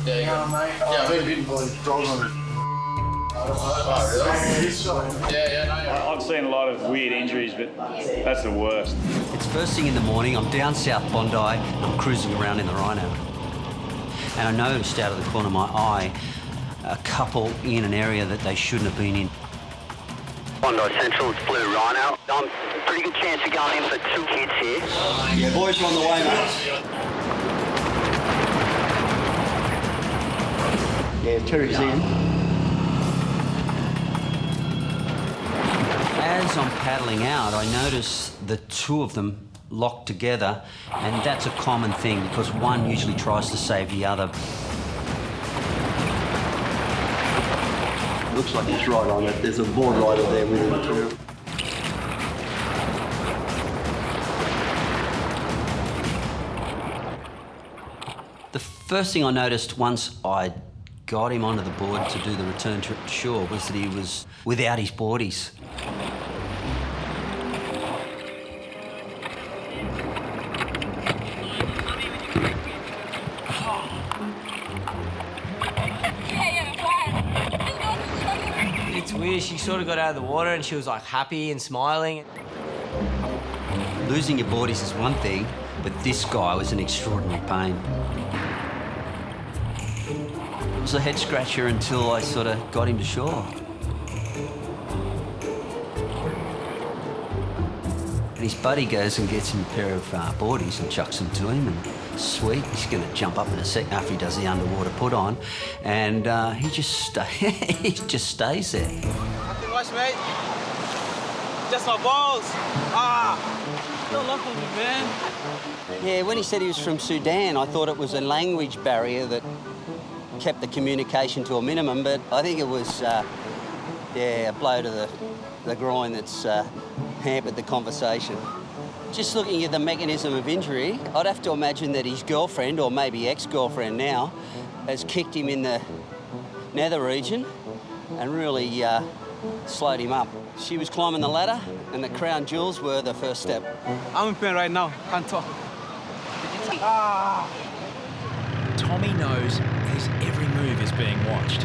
Yeah, you know, mate. Yeah, I've been bitten by a dog on it. Oh, really? Yeah. I've seen a lot of weird injuries, but that's the worst. It's first thing in the morning. I'm down South Bondi. I'm cruising around in the Rhino. And I noticed out of the corner of my eye a couple in an area that they shouldn't have been in. Bondi Central, it's Blue Rhino. Pretty good chance of going in for 2 kids here. Yeah, boys are on the way, mate. Yeah, Terry's in. As I'm paddling out, I notice the two of them locked together, and that's a common thing because one usually tries to save the other. Looks like he's right on it. There's a board rider there with him too. The first thing I noticed once I got him onto the board to do the return to shore was that he was without his boardies. It's weird, she sort of got out of the water and she was like happy and smiling. Losing your boardies is one thing, but this guy was an extraordinary pain. It was a head scratcher until I sort of got him to shore. And his buddy goes and gets him a pair of boardies and chucks them to him, and sweet, he's going to jump up in a sec after he does the underwater put on, and he just he just stays there. Nothing much, mate. Just my balls. Don't look at me, man. Yeah, when he said he was from Sudan, I thought it was a language barrier that kept the communication to a minimum, but I think it was, a blow to the groin that's hampered the conversation. Just looking at the mechanism of injury, I'd have to imagine that his girlfriend, or maybe ex-girlfriend now, has kicked him in the nether region and really slowed him up. She was climbing the ladder, and the crown jewels were the first step. I'm in pain right now. Can't talk. Tommy knows his every move is being watched.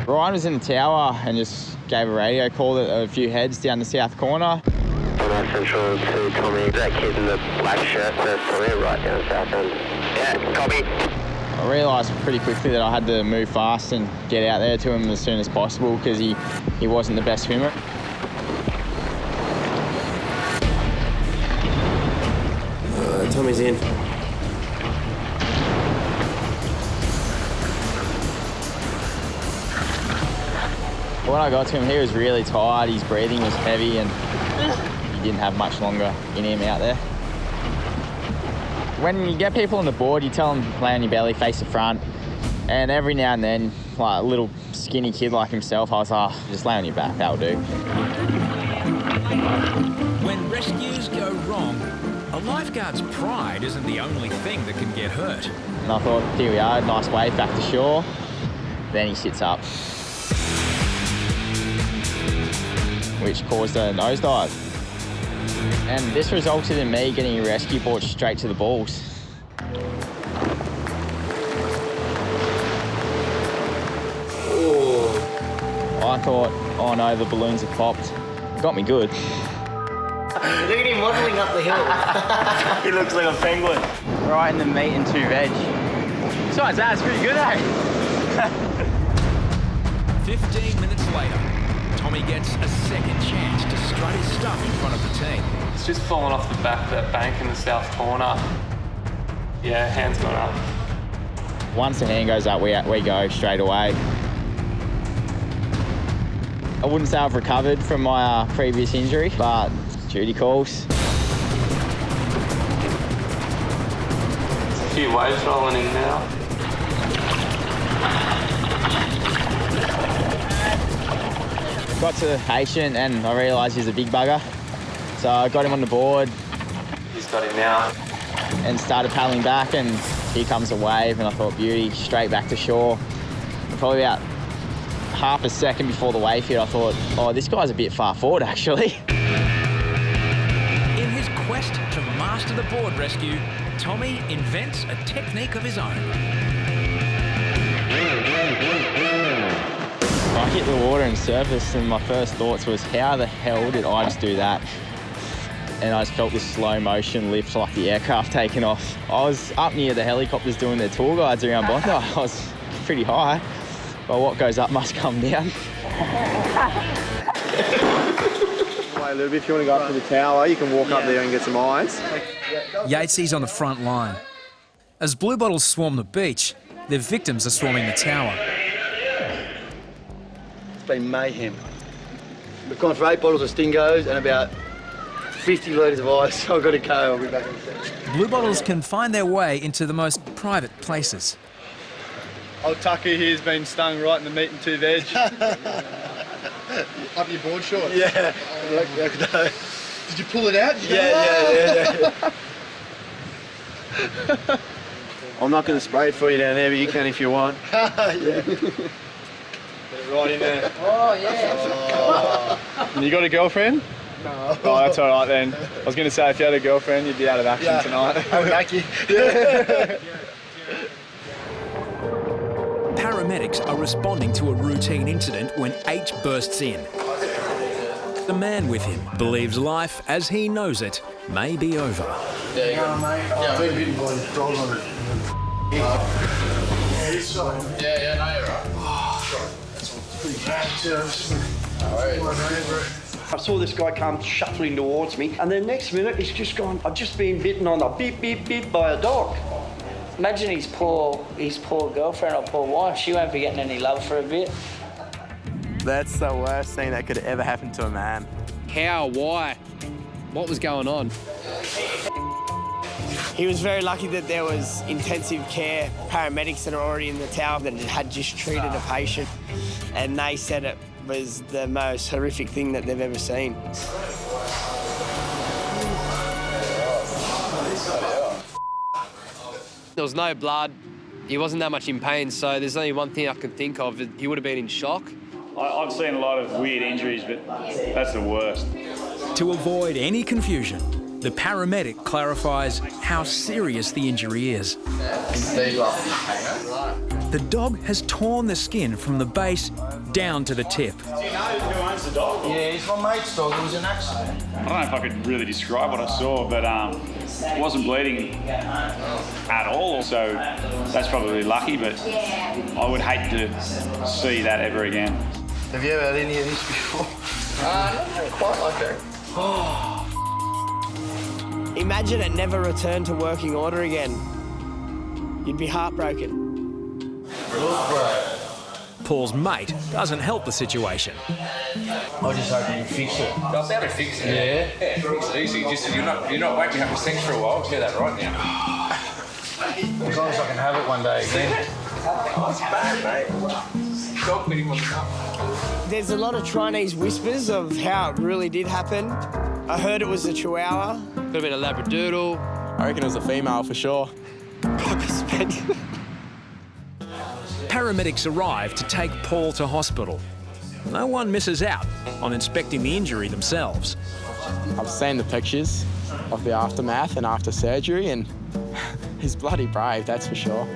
Ryan was in the tower and just gave a radio call to a few heads down the south corner. Bondi Central to Tommy. That kid in the black shirt, that's Tommy right down the south end. Yeah, copy. I realised pretty quickly that I had to move fast and get out there to him as soon as possible because he wasn't the best swimmer. Tommy's in. When I got to him, he was really tired, his breathing was heavy, and he didn't have much longer in him out there. When you get people on the board, you tell them lay on your belly, face the front, and every now and then, like a little skinny kid like himself, I was like, just lay on your back, that'll do. When rescues go wrong, a lifeguard's pride isn't the only thing that can get hurt. And I thought, here we are, nice wave back to shore. Then he sits up, which caused a nosedive. And this resulted in me getting a rescue board straight to the balls. I thought, oh no, the balloons have popped. Got me good. Look at him waddling up the hill. He looks like a penguin. Right in the meat and 2 veg. Besides that, it's pretty good, eh? 15 minutes later, Tommy gets a second chance to strut his stuff in front of the team. It's just fallen off the back of that bank in the south corner. Yeah, hand's gone up. Once the hand goes up, we go straight away. I wouldn't say I've recovered from my previous injury, but duty calls. A few waves rolling in now. Got to the patient and I realised he's a big bugger. So I got him on the board. He's got him now. And started paddling back, and here comes a wave, and I thought, beauty, straight back to shore. Probably about half a second before the wave hit, I thought, oh, this guy's a bit far forward, actually. In his quest to master the board rescue, Tommy invents a technique of his own. I hit the water and surfaced, and my first thoughts was, how the hell did I just do that? And I just felt this slow motion lift like the aircraft taking off. I was up near the helicopters doing their tour guides around Bondi. I was pretty high, but what goes up must come down. Wait a little bit. If you want to go up to the tower, you can walk up there and get some eyes. Yatesy's on the front line. As bluebottles swarm the beach, their victims are swarming the tower. It's been mayhem. We've gone for 8 bottles of Stingos and about 50 litres of ice. I've got to go. I'll be back in a second. Bluebottles can find their way into the most private places. Old Tucker here's been stung right in the meat and 2 veg. Up your board shorts? Yeah. Did you pull it out? Yeah. I'm not going to spray it for you down there, but you can if you want. Yeah. Put it right in there. Oh, yeah. And you got a girlfriend? No. Oh, that's all right then. I was going to say, if you had a girlfriend, you'd be out of action tonight. I'm lucky. Paramedics are responding to a routine incident when H bursts in. The man with him believes life, as he knows it, may be over. Yeah, you go, mate. Yeah, I've been bitten by the dog on it. Yeah, no, you're right. That's pretty bad, too. I saw this guy come shuffling towards me, and the next minute he's just gone, I've just been bitten on the beep, beep, beep by a dog. Imagine his poor girlfriend or poor wife. She won't be getting any love for a bit. That's the worst thing that could ever happen to a man. How? Why? What was going on? He was very lucky that there was intensive care paramedics that are already in the tower that had just treated a patient, and they said it was the most horrific thing that they've ever seen. There was no blood. He wasn't that much in pain, so there's only one thing I can think of. He would have been in shock. I've seen a lot of weird injuries, but that's the worst. To avoid any confusion, the paramedic clarifies how serious the injury is. The dog has torn the skin from the base down to the tip. Do you know who owns the dog? Yeah, it's my mate's dog. It was an accident. I don't know if I could really describe what I saw, but it wasn't bleeding at all, so that's probably lucky, but I would hate to see that ever again. Have you ever had any of this before? Not quite like that. Imagine it never returned to working order again. You'd be heartbroken. Paul's mate doesn't help the situation. I just hope you can fix it. I'll be able to fix it. Yeah, fix it easy. Just you're not waiting to have sex for a while. I'll tell you that right now. As long as I can have it one day again. That's bad, mate. Dog beating on the cup. There's a lot of Chinese whispers of how it really did happen. I heard it was a Chihuahua. Could have been a Labradoodle. I reckon it was a female for sure. Paramedics arrive to take Paul to hospital. No one misses out on inspecting the injury themselves. I've seen the pictures of the aftermath and after surgery, and he's bloody brave, that's for sure.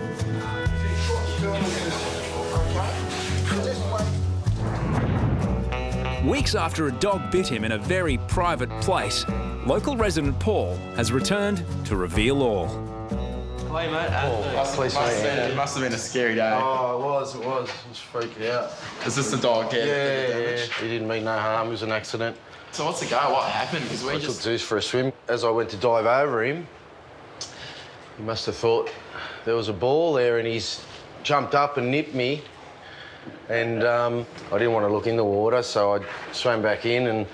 Weeks after a dog bit him in a very private place, local resident Paul has returned to reveal all. Hey mate, It must have been a scary day. Oh, it was. I was freaking out. Is this the dog? Yeah. He didn't mean no harm. It was an accident. So what's the go? What happened? Because I took Zeus for a swim. As I went to dive over him, he must have thought there was a ball there, and he's jumped up and nipped me. And I didn't want to look in the water, so I swam back in, and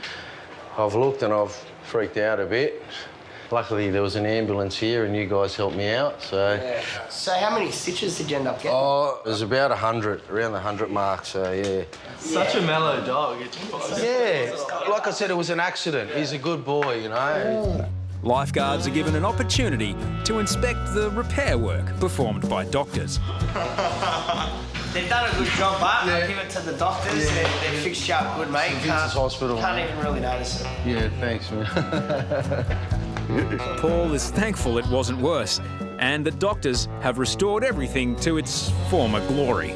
I've looked and I've freaked out a bit. Luckily, there was an ambulance here, and you guys helped me out, so... Yeah. So how many stitches did you end up getting? Oh, it was about 100, around the 100 mark, so yeah. Such a mellow dog. Yeah, like I said, it was an accident. He's a good boy, you know. Lifeguards are given an opportunity to inspect the repair work performed by doctors. They've done a good job, but I'll give it to the doctors. Yeah. They've fixed you up good, mate. Vids Hospital. Can't even really notice it. Yeah, thanks, man. Paul is thankful it wasn't worse, and the doctors have restored everything to its former glory.